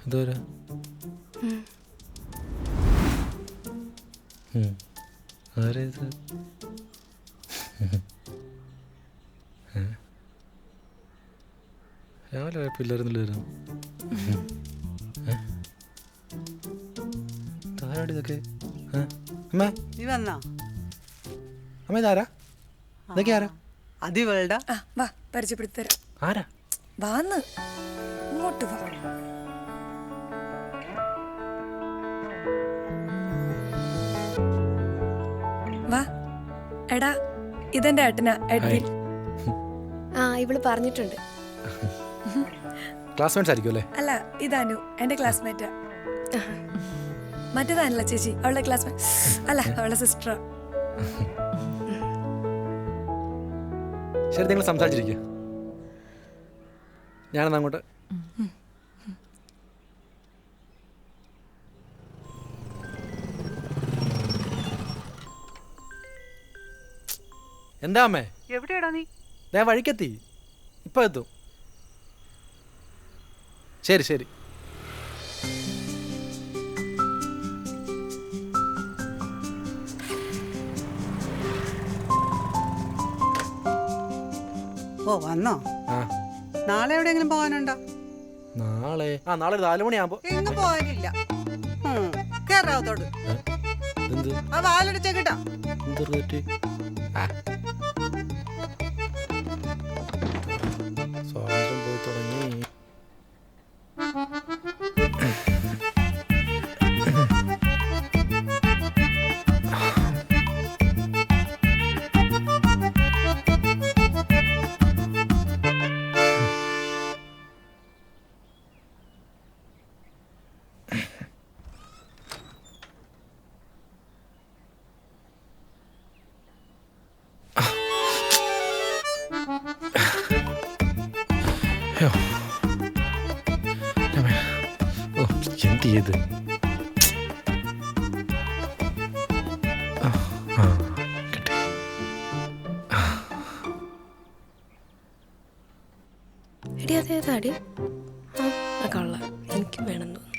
എന്തോരാ ആരാ ഇത്? രാവിലെ പോയപ്പോൾ ഇല്ലായിരുന്നില്ല. ആരാടി ഇതൊക്കെ? അമ്മ നീ വന്നാ? അമ്മ ഇതാരാ? ഇതൊക്കെ ആരാ? അതിവളുടെ വാ പരിചയപ്പെടുത്തരാം. ആരാ? വാന്ന് ഇങ്ങോട്ട് വാ. വാ എടാ, ഇതെന്റെ ഏട്ടനാ എഡ്വിൻ. ഇവള് പറഞ്ഞിട്ടുണ്ട്. ക്ലാസ്മേറ്റ്സ് ആയിരിക്കും അല്ലേ? അല്ല, ഇതാനു എന്റെ ക്ലാസ്മേറ്റാ. മറ്റേതാണല്ല ചേച്ചി, അവളുടെ ക്ലാസ്മേറ്റ്. അല്ല, അവളുടെ സിസ്റ്റർ. ശരി, നിങ്ങൾ സംസാരിച്ചിരിക്കുക. ഞാനെന്നാ അങ്ങോട്ട്. എന്താ അമ്മേ? എവിടെയാടാ നീ? ഞാൻ വഴിക്കെത്തി, ഇപ്പൊ എത്തും. ശരി ശരി. ഓ വന്നോ? നാളെ എവിടെയെങ്കിലും പോകാനുണ്ടോ? നാളെ നാളെ ഒരു 4 മണിയാകുമ്പോ. എങ്ങും പോകാനില്ല. കേറാവത്തോട് ആ വാലടിച്ച കിട്ടാ. സ്വാതന്ത്ര്യം പോയി തുടങ്ങി. എന്ത് ചെയ്ത്? എടി അതേതാടി? കള്ള, എനിക്കും വേണം തോന്നുന്നു.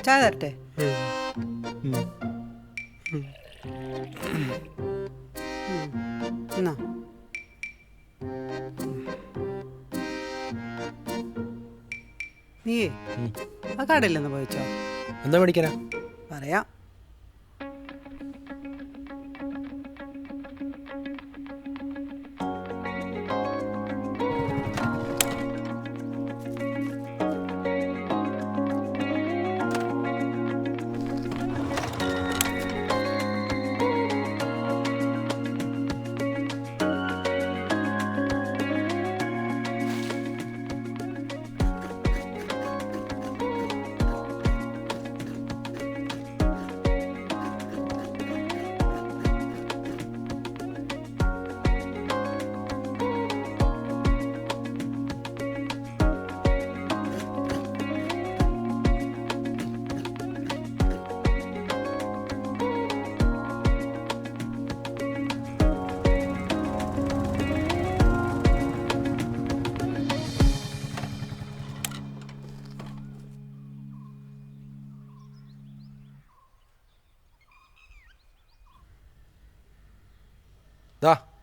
ചായ തരട്ടെ? എന്നാ നീയേ ആ കടയില്ലെന്ന് പോയിച്ചോ? എന്താ മേടിക്കാനാ? പറയാം.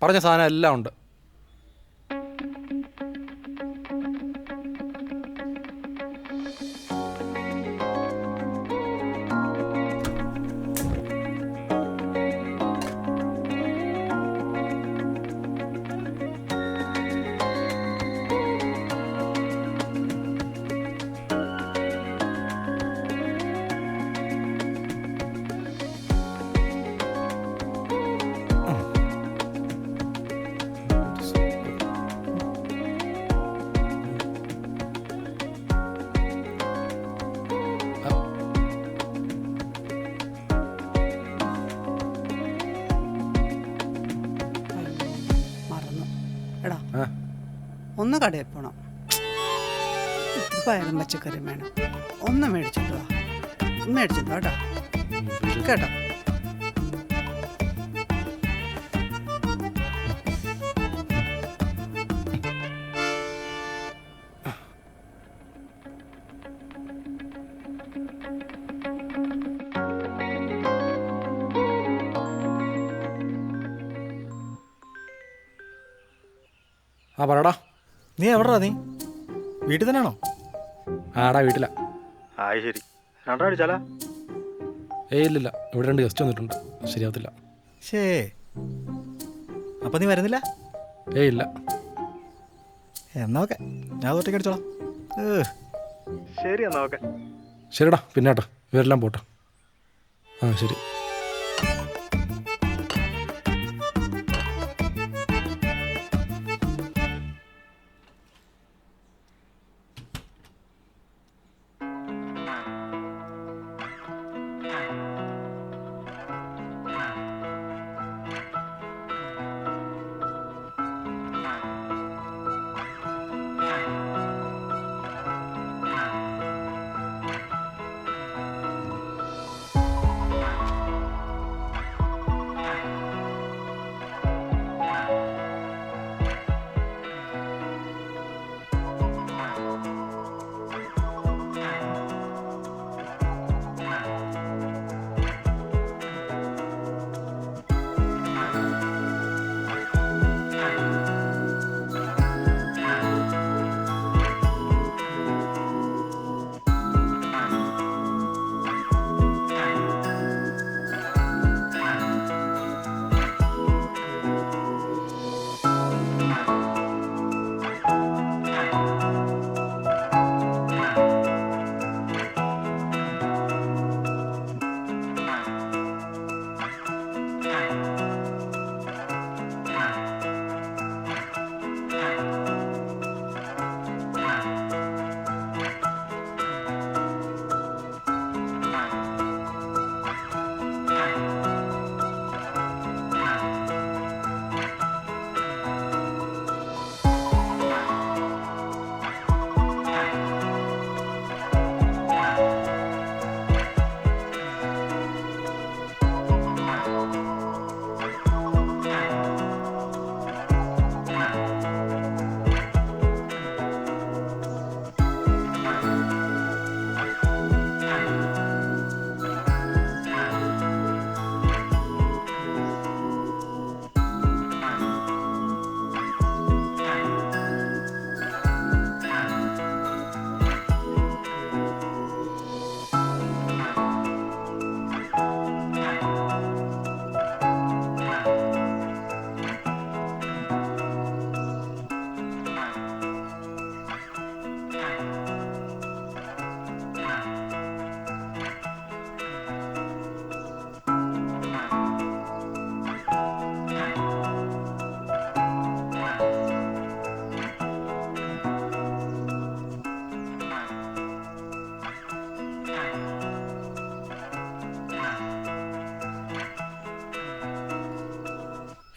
പറഞ്ഞ സാധനം എല്ലാം ഉണ്ട്. ഒന്ന് കടയിൽ പോണം. ഇത്തിരി പയറും പച്ചക്കറിയും വേണം. ഒന്ന് മേടിച്ചിട്ട് വാ. മേടിച്ചിട്ട് വാ കേട്ടോ. കേട്ടോ. ആ പറടാ. നീ എവിടെടാ? നീ വീട്ടിൽ തന്നെയാണോ? ആടാ വീട്ടിലാ. ശരി. രണ്ടാ അടിച്ചാലാ? ഇല്ലില്ല, ഇവിടെ 2 ഗസ്റ്റ് വന്നിട്ടുണ്ട്, ശരിയാവത്തില്ല. ശേ, അപ്പം നീ വരുന്നില്ല? ഇല്ല. എന്നാ ഓക്കെ, ഞാൻ ഒറ്റയ്ക്ക് അടിച്ചോളാം. ശരി, എന്നാ ഓക്കെ. ശരിടാ, പിന്നെ കേട്ടോ, ഇവരെല്ലാം പോട്ടെ. ആ ശരി.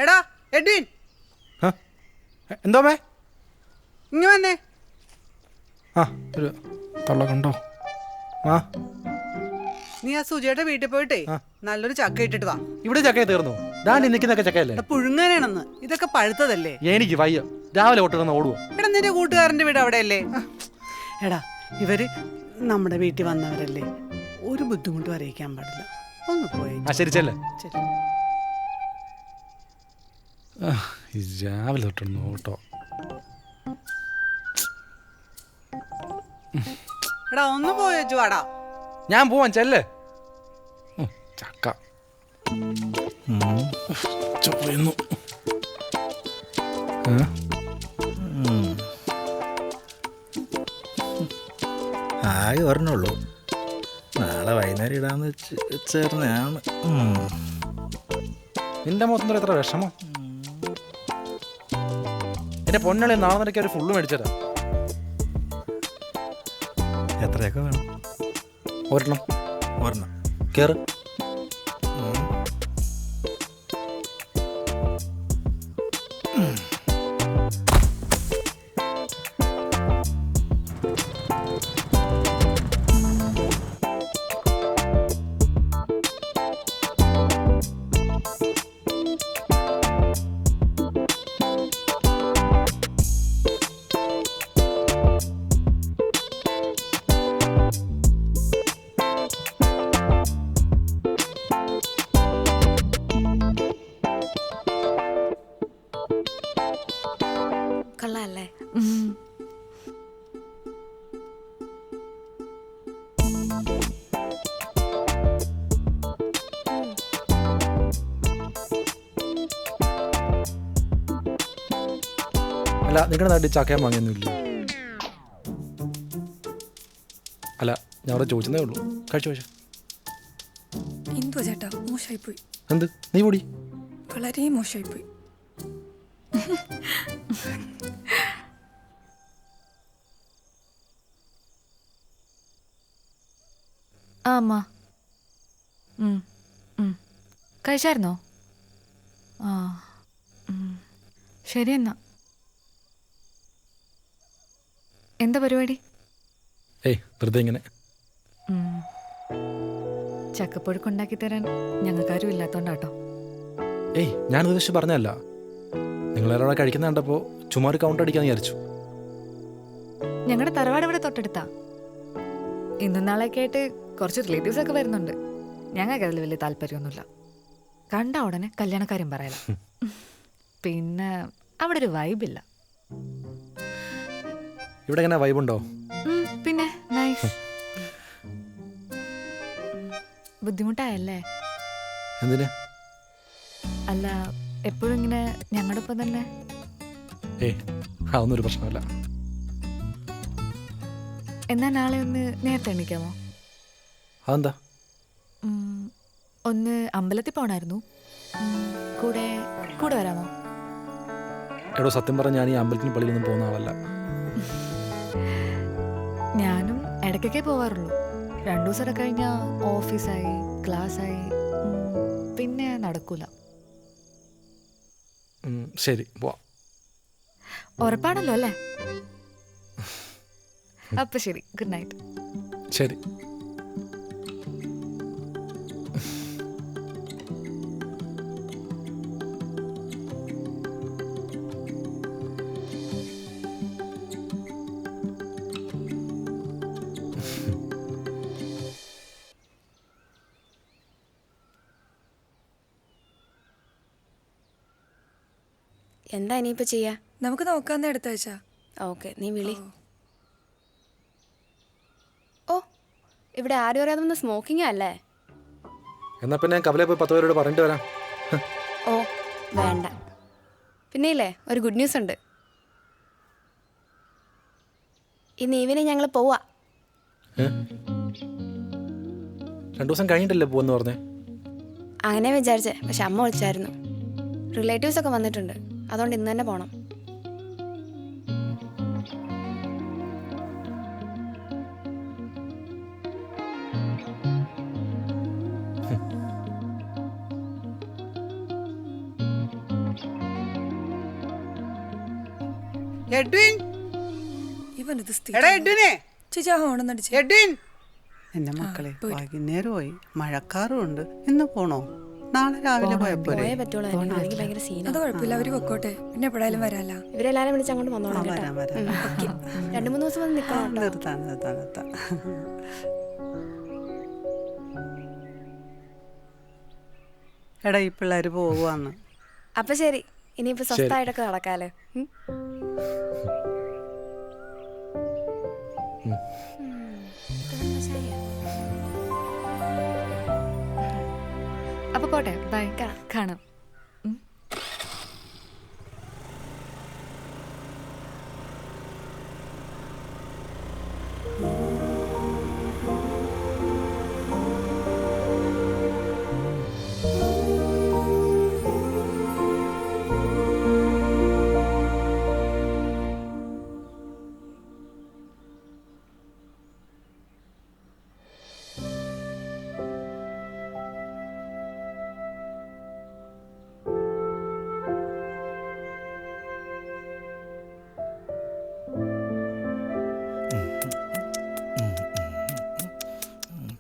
എടാ എഡ്വിൻ, എന്തോ മേ? ഇങ്ങ് വന്നേ. ആ ഒരു തള്ള കണ്ടോ? ആ നീ ആ സുജയുടെ വീട്ടിൽ പോയിട്ടേ നല്ലൊരു ചക്ക ഇട്ടിട്ട് വാ. ഇവിടെ ചക്കയെ തീർന്നു. ദാണ്ടി നിൽക്കുന്നൊക്കെ ചക്കയല്ലേ? പുഴുങ്ങാനാണെന്ന്. ഇതൊക്കെ പഴുത്തതല്ലേ? എനിക്ക് വയ്യ, രാവിലെ ഒട്ടുന്ന ഓടുവോ. എടാ നിന്റെ കൂട്ടുകാരന്റെ വീട് അവിടെയല്ലേ? എടാ ഇവര് നമ്മുടെ വീട്ടിൽ വന്നവരല്ലേ, ഒരു ബുദ്ധിമുട്ടും അറിയിക്കാൻ പാടില്ല. ഒന്ന് പോയി. ആ ശരി ചെല്ലേ. ശരി. രാവിലെ തൊട്ടുന്നു ഓട്ടോ. എടാ ഒന്ന് പോയേച്ചു വാടാ. ഞാൻ പോവാൻ ചെല്ലേ. ചക്ക ചോയുന്നു. ആകെ പറഞ്ഞോളൂ, നാളെ വൈകുന്നേരം ഇടാന്ന് വെച്ചേർന്നാണ്. നിന്റെ മുഖത്ത് എത്ര വിഷമം. എന്റെ പൊന്നളി നാളെ നിനക്ക് ഒരു ഫുള്ള് മേടിച്ചതാ. എത്രയൊക്കെ വേണം? ഒരെണ്ണം കേറ്. അല്ല നിങ്ങളുടെ നാട്ടിൽ ചക്കയും മാങ്ങയൊന്നുമില്ല? അല്ല ഞാൻ അവിടെ ചോദിച്ചതേ ഉള്ളൂ. കഴിച്ചു. എന്തോ ചേട്ടാ മോശമായിപ്പോയി, എന്ത്? നീ കൂടി. വളരെ മോശമായിപ്പോയി. ആ അമ്മ കഴിച്ചായിരുന്നോ? ആ ശരി എന്നാ. എന്താ പരിപാടി? ഏയ് വെറുതെ ഇങ്ങനെ. ചക്കപ്പൊഴുക്ക് ഉണ്ടാക്കി തരാൻ ഞങ്ങൾക്കാരും ഇല്ലാത്തോണ്ടാട്ടോ. ഏയ് ഞാൻ ഉദ്ദേശിച്ച് പറഞ്ഞല്ല. നിങ്ങളെല്ലാവരും കഴിക്കുന്ന കണ്ടപ്പോൾ ചുമ്മാ ഒരു കൗണ്ട് അടിക്കാന്ന് വിചാരിച്ചു. ഞങ്ങളുടെ തറവാട് ഇവിടെ തൊട്ടടുത്താ. ഇന്നും നാളെയൊക്കെ ആയിട്ട് കുറച്ച് റിലേറ്റീവ്സ് ഒക്കെ വരുന്നുണ്ട്. ഞങ്ങൾക്ക് അതിൽ വലിയ താല്പര്യമൊന്നുമില്ല. കണ്ട ഉടനെ കല്യാണക്കാര്യം പറയല. പിന്നെ അവിടെ ഒരു വൈബില്ല. ഇവിടെ എങ്ങനെ വൈബുണ്ടോ? പിന്നെ നൈസ്. ബുദ്ധിമുട്ടായല്ലേ? എന്തിന്? അല്ല എപ്പോഴും ഇങ്ങനെ ഞങ്ങളുടെ ഒപ്പം തന്നെ. ഏയ് അതൊന്നും ഒരു പ്രശ്നമല്ല. എന്നാ നാളെ ഒന്ന് നേരത്തെ എണീക്കാമോ? അതെന്താ? ഒന്ന് അമ്പലത്തിൽ പോകണമായിരുന്നു. കൂടെ കൂടെ വരാമോ? എടോ സത്യം പറഞ്ഞാൽ ഞാൻ ഈ അമ്പലത്തിന് പള്ളിയിലൊന്നും പോകുന്ന ആളല്ല. ഞാനും ഇടയ്ക്കൊക്കെ പോവാറുള്ളൂ. 2 ദിവസം കഴിഞ്ഞാൽ ഓഫീസായി ക്ലാസ്സായി പിന്നെ നടക്കൂല. ശരി പോവാം. ഉറപ്പാണല്ലോ അല്ലേ? അപ്പൊ ശരി, ഗുഡ് നൈറ്റ്. ശരി. എന്താ ഇനിയിപ്പോൾ ചെയ്യാ? നമുക്ക് നോക്കാന്ന് അടുത്ത ആഴ്ച. ഓക്കെ നീ വിളി. ഓ ഇവിടെ ആരും അറിയാതെ വന്ന് സ്മോക്കിംഗ് അല്ലേ? എന്നാൽ പിന്നെ ഞാൻ കവലയിൽ പോയി 10 പേരോട് പറഞ്ഞിട്ട് വരാം. ഓ വേണ്ട. പിന്നെ ഇല്ലേ ഒരു ഗുഡ് ന്യൂസ് ഉണ്ട്. ഇന്ന് ഈവനിങ് ഞങ്ങൾ പോവാ. 2 ദിവസം കഴിഞ്ഞിട്ടല്ലേ പോവെന്ന് പറഞ്ഞേ? അങ്ങനെ വിചാരിച്ചേ, പക്ഷെ അമ്മ വിളിച്ചായിരുന്നു. റിലേറ്റീവ്സ് ഒക്കെ വന്നിട്ടുണ്ട്, അതുകൊണ്ട് ഇന്ന് തന്നെ പോണം. എഡ്വിൻ, ഇവനത് എടാ എഡ്വിനെ, ചേച്ചി ആ ഹോണെന്നടിച്ച്. എഡ്വിൻ. എന്റെ മക്കളെ വൈകുന്നേരമായി, മഴക്കാറുണ്ട്. ഇന്ന് പോണോ? നാളെ രാവിലെ പോയപ്പോരെ? പോയേ പറ്റുള്ളൂ. എനിക്ക് ഭയങ്കര സീന. അത് കുഴപ്പമില്ല, അവര് പൊക്കോട്ടെ. പിന്നെ എപ്പോഴായാലും വരാല്ല. ഇവരെല്ലാരും വിളിച്ച് അങ്ങോട്ട് വന്നോളാം കേട്ടോ. വരാം വരാം. 2-3 ദിവസം വന്ന് നിൽക്കണം കേട്ടോ. നിർത്താം. എടാ ഈ പിള്ളേര് പോവാന്ന്. അപ്പൊ ശരി, ഇനിയിപ്പോ സ്വസ്ഥമായിട്ടൊക്കെ നടക്കാലോ. അപ്പൊ പോട്ടെ, ബൈ. കാണാം.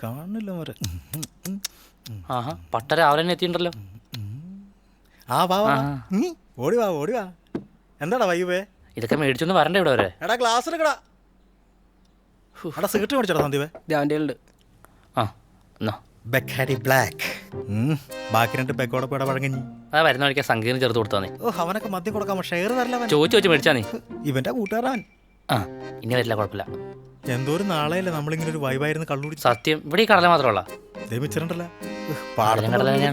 കാണില്ല മോരെ. ആഹാ പട്ട രാവിലെ തന്നെ എത്തിയിട്ടുണ്ടല്ലോ. ആ വാ ഓടി വാ. എന്താടാ വൈബേ? ഇതൊക്കെ മേടിച്ചൊന്ന് വരണ്ടേ ഇവിടെ വരെ? എടാ ഗ്ലാസ് എടുക്കടാ. എടാ സിഗരറ്റ് മേടിച്ചോടാ സന്ദീപേ. ധ്യാൻ്റെ ഉണ്ട്. ആ എന്നാ ബെക്കാരി ബ്ലാക്ക്. ബാക്കി 2 പെക്കോടെ പോടെ വഴങ്ങഞ്ഞി. ആ വരുന്ന വഴിക്ക് സംഗീതം ചേർത്ത് കൊടുത്താ നീ. ഓ അവനൊക്കെ മദ്യം കൊടുക്കാൻ ഷെയർ തരല. ചോദിച്ചു മേടിച്ചാ നീ. ഇവന്റെ കൂട്ടുകാരൻ. ആ ഇനി വരില്ല, കുഴപ്പമില്ല. എന്തോ ഒരു നാളെയല്ലേ നമ്മളിങ്ങനെ ഒരു വൈബായിരുന്നു കള്ളുടി. സത്യം ഇവിടെ ഈ കടല മാത്രമല്ല ദമിച്ചിട്ടുണ്ടല്ലോ. പാടം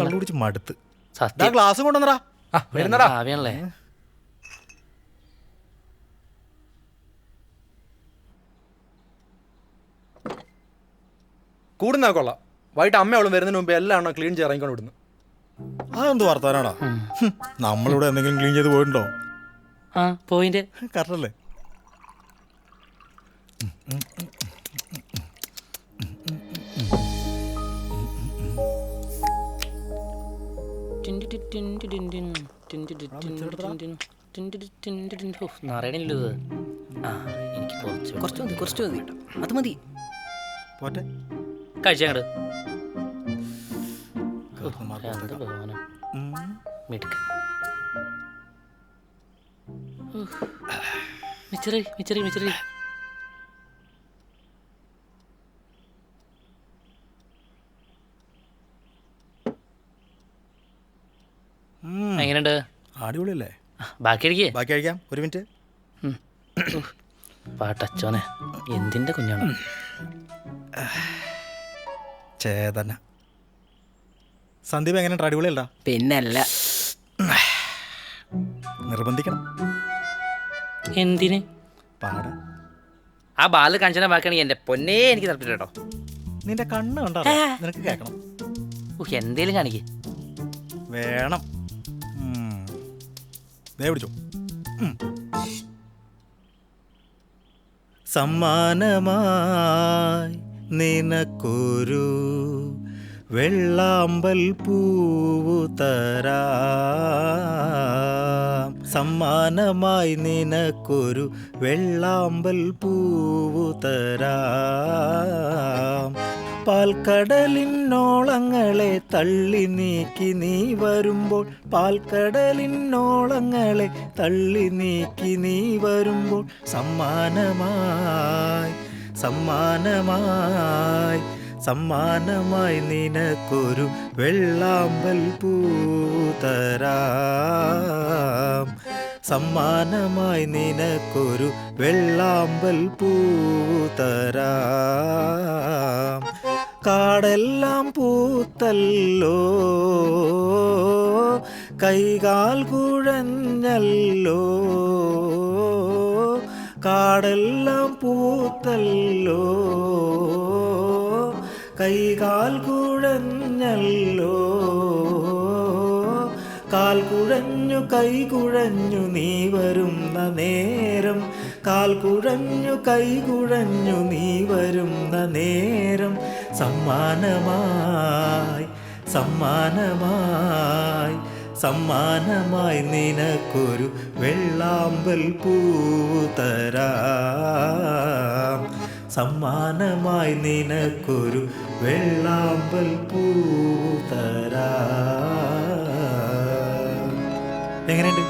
കള്ളുടിച്ച് മടുത്ത്. സത്യം ഗ്ലാസ് കൊണ്ടുവന്നടാ. വരുന്നടാ. ആവിയാണല്ലേ. കൂടുന്നാ കൊള്ളാം. വൈകിട്ട് അമ്മ അവളും വരുന്നതിന് മുമ്പ് എല്ലാം എണ്ണം ക്ലീൻ ചെയ്ത് ഇറങ്ങിക്കൊണ്ട് വിടുന്നു. അതെന്ത് വർത്താനാടാ? നമ്മളിവിടെ എന്തെങ്കിലും ക്ലീൻ ചെയ്ത് പോയിട്ടുണ്ടോ? ആ പോയിന്റ്. കറക്റ്റല്ലേ? നിറയണില്ലോ ഇത്. ആ എനിക്ക് കുറച്ച് മതി അത് മതി. പോട്ടെ. കഴിച്ചങ്ങട് ഉം. മിടുക്കൻ. മിച്ചറി മിച്ചറി മിച്ചറി. എങ്ങനെയുണ്ട്? അടിപൊളിയല്ലേ? ബാക്കി അടിക്കേ. ബാക്കി കഴിക്കാം. ഒരു മിനിറ്റ്. പാട്ടച്ചോനെ എന്തിന്റെ കുഞ്ഞാണ്? ചേതന. സന്ദീപ് എങ്ങനെയുണ്ട്? അടിപൊളിയല്ല? പിന്നല്ല. നിർബന്ധിക്കണം. എന്തിന്? പാട. ആ ബാല് കാഞ്ചന ബാക്കിയാണെങ്കിൽ എൻ്റെ പൊന്നേ എനിക്ക് തരത്തില്ല കേട്ടോ. നിന്റെ കണ്ണ് കണ്ടാ നിനക്ക് കേൾക്കണം. എന്തേലും കാണിക്കേ. വേണം. ദേ പിടിച്ചോ. സമ്മാനമായി നിനക്കൊരു വെള്ളാമ്പൽ പൂവു തരാം. സമ്മാനമായി നിനക്കൊരു വെള്ളാമ്പൽ പൂവു തരാം. പാൽക്കടലിനോളങ്ങളെ തള്ളി നീക്കി നീ വരുമ്പോൾ, പാൽക്കടലിനോളങ്ങളെ തള്ളി നീക്കി നീ വരുമ്പോൾ, സമ്മാനമായി സമ്മാനമായി സമ്മാനമായി നിനക്കൊരു വെള്ളാമ്പൽ പൂവു തരാം. സമ്മാനമായി നിനക്കൊരു വെള്ളാമ്പൽ പൂവു തരാം. കാടെല്ലാം പൂത്തല്ലോ, കൈകാൽ കുഴഞ്ഞല്ലോ. കാടെല്ലാം പൂത്തല്ലോ, കൈകാൽ കുഴഞ്ഞല്ലോ. കാൽ കുഴഞ്ഞു കൈ കുഴഞ്ഞു നീ വരുന്ന നേരം, കാൽ കുഴഞ്ഞു കൈ കുഴഞ്ഞു നീ വരുന്ന നേരം, സമ്മാനമായി സമ്മാനമായി സമ്മാനമായി നിനക്കൊരു വെള്ളാമ്പൽ പൂവു തരാം. സമ്മാനമായി നിനക്കൊരു വെള്ളാമ്പൽ പൂവു തരാം. എങ്ങനെയുണ്ട്?